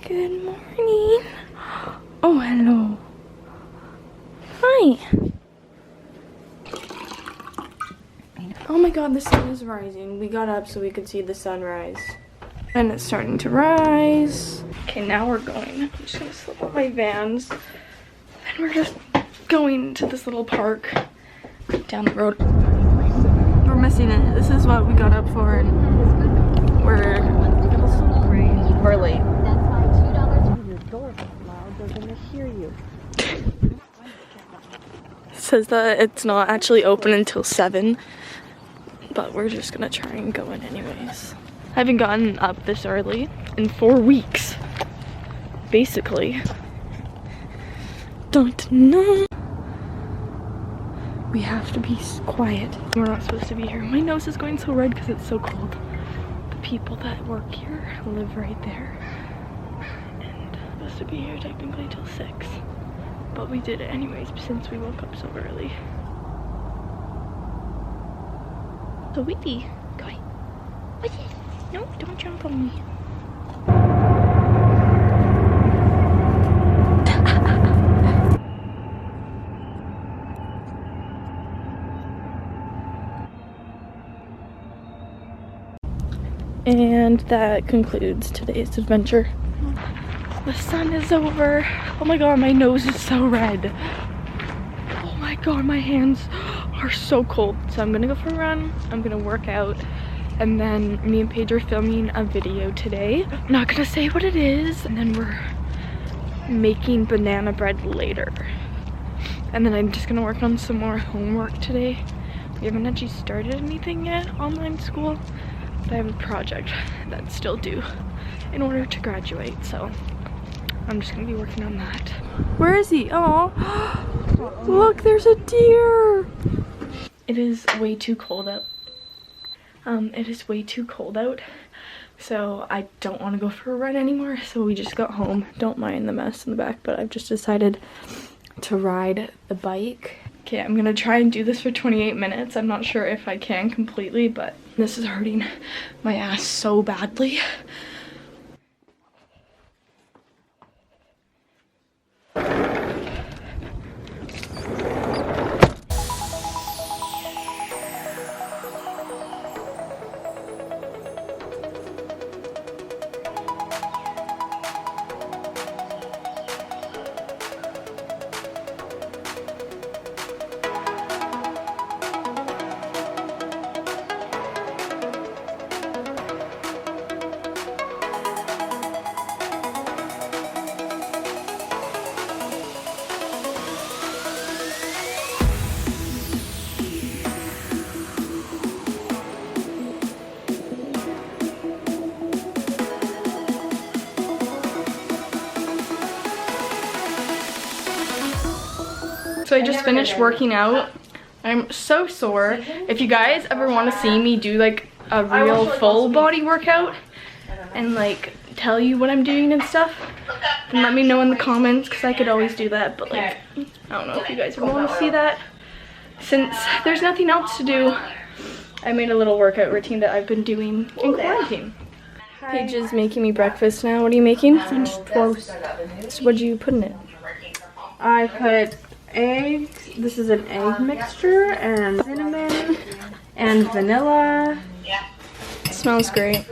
Good morning. Oh, hello. Hi. Oh my god, the sun is rising. We got up so we could see the sunrise. And it's starting to rise. Okay, now we're going. I'm just gonna slip on my Vans. And we're just going to this little park down the road. We're missing it. This is what we got up for, and we're late. That's why $2 your door is loud. They're gonna hear you. It says that it's not actually open until 7, but we're just gonna try and go in anyways. I haven't gotten up this early in 4 weeks, basically. Don't know. We have to be quiet. We're not supposed to be here. My nose is going so red because it's so cold. The people that work here live right there. And I'm supposed to be here technically till 6. But we did it anyways since we woke up so early. So windy. Go away. What's it? No, don't jump on me. And that concludes today's adventure. The sun is over. Oh my god, my nose is so red. Oh my god, my hands are so cold. So I'm gonna go for a run. I'm gonna work out. And then me and Paige are filming a video today. I'm not gonna say what it is. And then we're making banana bread later. And then I'm just gonna work on some more homework today. We haven't actually started anything yet, online school. But I have a project that's still due in order to graduate, so I'm just gonna be working on that. Where is he? Oh, look, there's a deer. It is way too cold out. It is way too cold out, so I don't want to go for a run anymore. So we just got home. Don't mind the mess in the back, but I've just decided to ride the bike. Okay, I'm gonna try and do this for 28 minutes. I'm not sure if I can completely, but this is hurting my ass so badly. So I just finished working out. I'm so sore. If you guys ever want to see me do like a real full body workout and like tell you what I'm doing and stuff, then let me know in the comments, because I could always do that. But like, I don't know if you guys want to see that. Since there's nothing else to do, I made a little workout routine that I've been doing in quarantine. Paige is making me breakfast now. What are you making? French toast. So what'd you put in it? I put eggs. This is an egg mixture and cinnamon and vanilla. It smells great.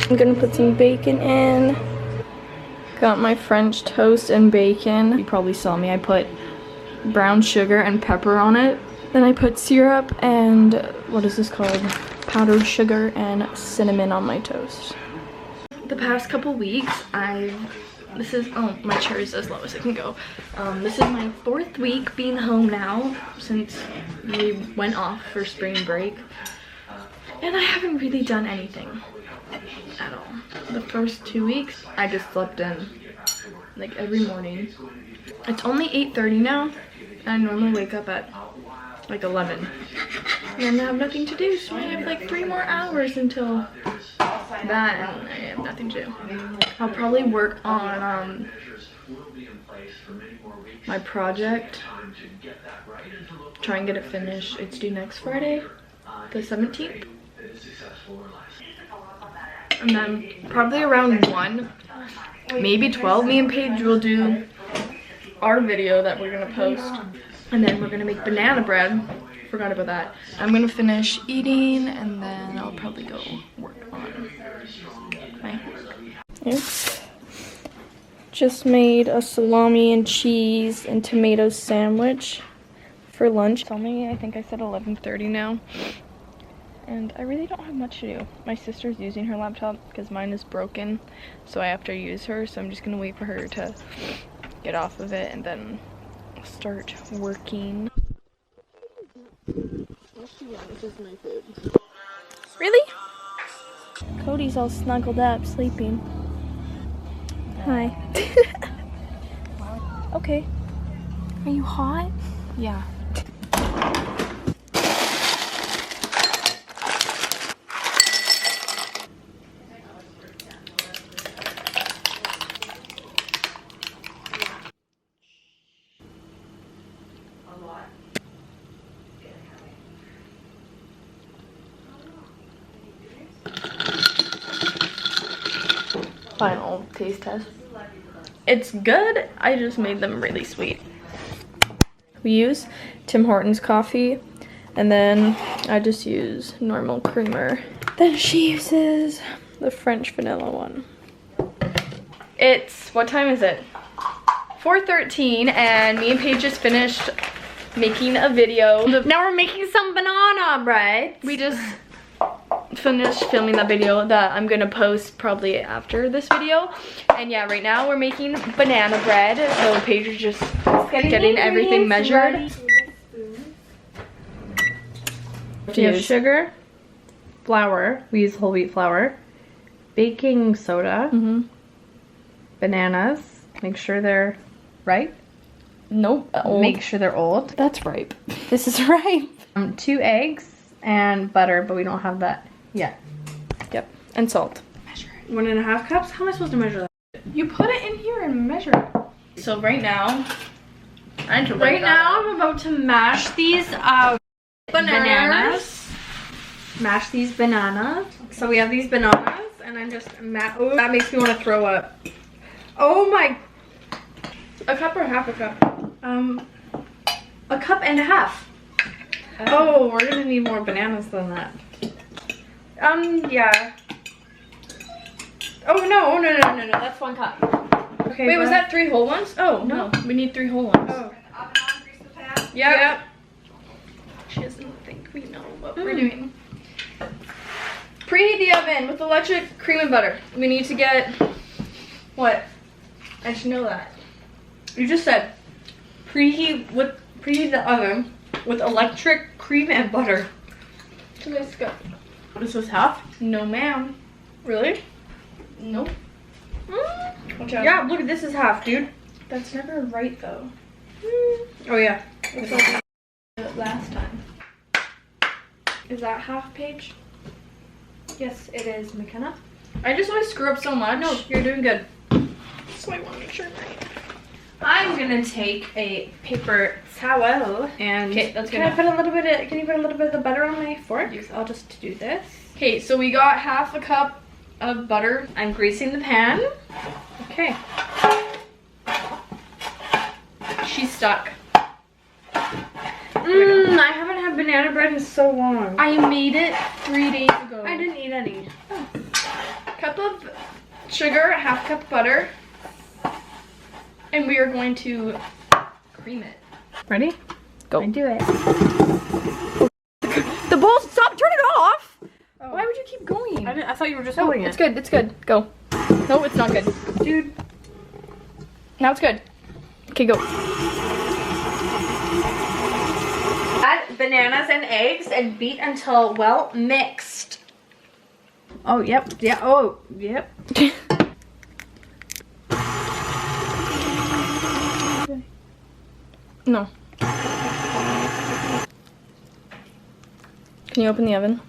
I'm gonna put some bacon in. Got my French toast and bacon. You probably saw me. I put brown sugar and pepper on it. Then I put syrup and, what is this called? Powdered sugar and cinnamon on my toast. The past couple weeks, oh, my chair is as low as it can go. This is my 4th week being home now since we went off for spring break. And I haven't really done anything at all. The first 2 weeks, I just slept in like every morning. It's only 8:30 now, and I normally wake up at like 11. And then I have nothing to do, so I have like 3 more hours until that, and I have nothing to do. I'll probably work on my project, try and get it finished. It's due next Friday, the 17th. And then probably around 1, maybe 12, me and Paige will do our video that we're gonna post. And then we're gonna make banana bread. Forgot about that. I'm gonna finish eating and then I'll probably go work on my work. Oops. Just made a salami and cheese and tomato sandwich for lunch. It's only, I think I said 11:30 now. And I really don't have much to do. My sister's using her laptop because mine is broken, so I have to use her. So I'm just gonna wait for her to get off of it and then start working. Really? Cody's all snuggled up, sleeping. Hi. Okay. Are you hot? Yeah. Final taste test. It's good. I just made them really sweet. We use Tim Hortons coffee, and then I just use normal creamer. Then she uses the French vanilla one. It's, what time is it? 4:13, and me and Paige just finished making a video. Now we're making some banana bread. We just finished filming that video that I'm gonna post probably after this video. And yeah, right now we're making banana bread. So Paige is just getting everything measured. We have sugar, flour, we use whole wheat flour, baking soda, bananas, make sure they're ripe. Nope, old. Make sure they're old. That's ripe. This is ripe. 2 eggs and butter, but we don't have that yet. Yep, and salt. Measure it. 1.5 cups? How am I supposed to measure that? You put it in here and measure it. So right now, I'm about to mash these bananas. Mash these bananas. So we have these bananas, and I'm just oh, that makes me want to throw up. Oh my! A cup or half a cup? 1.5 cups. Oh, we're gonna need more bananas than that. Yeah. Oh no, that's 1 cup. Okay. Wait, was that 3 whole ones? Oh no, we need 3 whole ones. Oh. Yep. She doesn't think we know what we're doing. Preheat the oven with electric cream and butter. We need to get what? I should know that. You just said preheat the oven with electric cream and butter. So let's go. What is this, half? No, ma'am. Really? Nope. Watch out. Yeah, look, this is half, dude. That's never right though. Oh yeah. It's like last time. Is that half page? Yes, it is, McKenna. I just always screw up so much. No, you're doing good. So I want to make sure I'm right. I'm gonna take a paper towel and okay, that's good. Can you put a little bit of butter on my fork? Yes. I'll just do this. Okay, so we got half a cup of butter. I'm greasing the pan. Okay. She's stuck. I haven't had banana bread in so long. I made it 3 days ago. I didn't eat any. Cup of sugar, half cup butter, and we are going to cream it. Ready? Go. I do it. The bowl, stop, turn it off! Oh. Why would you keep going? I thought you were just holding it. It's good, it's good. Go. No, it's not good. Dude. Now it's good. Okay, go. Add bananas and eggs and beat until well mixed. Oh, yep. Yeah. Oh, yep. No. Can you open the oven?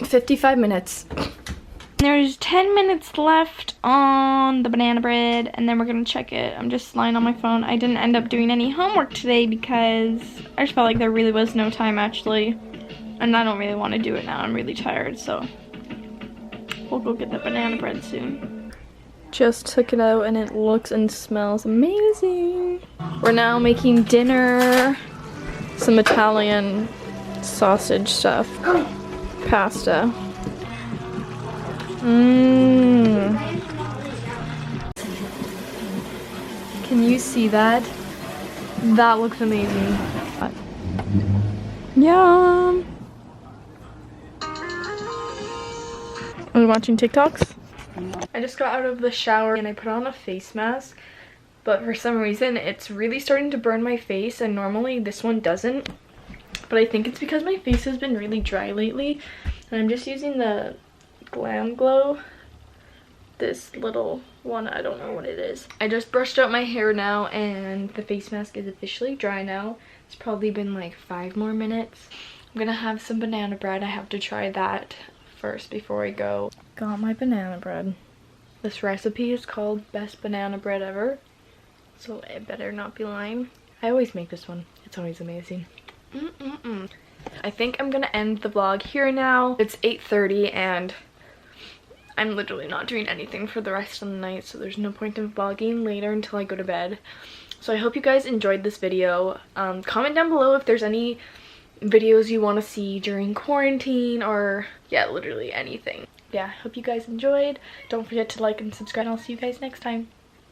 55 minutes. There's 10 minutes left on the banana bread, and then we're gonna check it. I'm just lying on my phone. I didn't end up doing any homework today because I just felt like there really was no time actually. And I don't really want to do it now. I'm really tired, so we'll go get the banana bread soon. Just took it out and it looks and smells amazing. We're now making dinner. Some Italian sausage stuff. Pasta. Can you see that? That looks amazing. Yum! Are we watching TikToks? I just got out of the shower and I put on a face mask, but for some reason it's really starting to burn my face, and normally this one doesn't. But I think it's because my face has been really dry lately, and I'm just using the Glam Glow, this little one. I don't know what it is. I just brushed out my hair now and the face mask is officially dry now. It's probably been like 5 more minutes. I'm gonna have some banana bread. I have to try that first before I go. Got my banana bread. This recipe is called Best Banana Bread Ever, so it better not be lying. I always make this one. It's always amazing. I think I'm gonna end the vlog here now. It's 8:30 and I'm literally not doing anything for the rest of the night, so there's no point in vlogging later until I go to bed. So I hope you guys enjoyed this video. Comment down below if there's any videos you want to see during quarantine, or yeah, literally anything. Yeah, hope you guys enjoyed. Don't forget to like and subscribe, and I'll see you guys next time.